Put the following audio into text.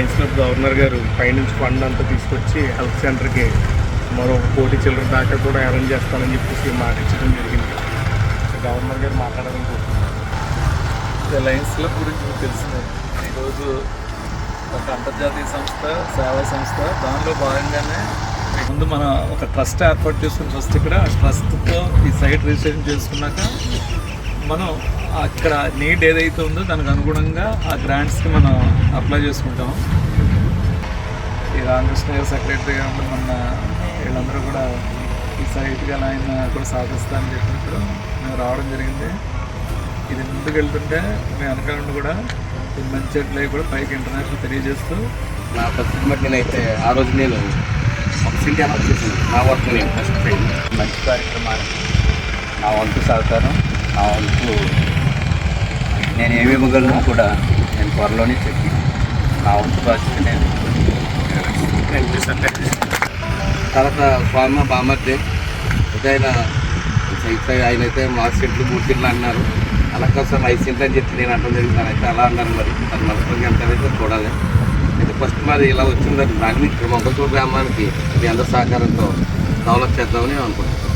Lions club governor గారు పైనుంచి fund అంతా తీసుకొచ్చి హెల్త్ సెంటర్కి మరో 1 కోటి చిల్లర దాకా కూడా అరేంజ్ చేస్తానని చెప్పేసి మాట ఇచ్చడం జరిగింది. గవర్నర్ గారు మాట్లాడాలనుకుంటున్నారు. లయన్స్ క్లబ్ గురించి మీకు తెలిసిందే. ఈరోజు ఒక అంతర్జాతీయ సంస్థ, సేవా సంస్థ. దానిలో భాగంగానే ముందు మనం ఒక ట్రస్ట్ ఏర్పాటు చేసుకుని ఫస్ట్ ఇక్కడ ట్రస్ట్తో ఈ సైట్ రిజిస్ట్రేషన్ చేసుకున్నాక మనం అక్కడ నీడ్ ఏదైతే ఉందో దానికి అనుగుణంగా ఆ గ్రాంట్స్కి మనం అప్లై చేసుకుంటాం. ఈ రామకృష్ణ గారు సెక్రటరీ గారు మన వీళ్ళందరూ కూడా ఈ సైట్గా ఆయన కూడా సాధిస్తామని చెప్పినప్పుడు మేము రావడం జరిగింది. ఇది ముందుకు వెళ్తుంటే మీ వెనకాల కూడా మంచి చెట్లు కూడా పైకి ఇంటర్నేషనల్ తెలియజేస్తూ నా పరిస్థితి బట్టి నేనైతే ఆ రోజు నేను ఒక సిటీ అని వచ్చేసాను. నా వర్క్ నేను ఫస్ట్ మంచి కార్యక్రమానికి నా వంతు సహకారం, నా వంతు నేను ఏమి ఇవ్వగలను కూడా నేను త్వరలోనే చెప్పి నా వంతు బాధ్యత నేను తర్వాత స్వామి బామర్దే ఉదయన ఆయన అయితే 4 సెంట్లు 3 సెంట్లు అన్నారు. అలా కోసం 5 సెంట్లు అని చెప్పి నేను అంటం జరిగింది. అయితే అలా అన్నారు. మరి తన మనసులోకి ఎంత అయితే చూడాలి. అయితే ఫస్ట్ మరి ఇలా వచ్చిందని దాన్ని మొగతూరు గ్రామానికి మీ అందరి సహకారంతో డెవలప్ చేద్దామని అనుకుంటున్నాను.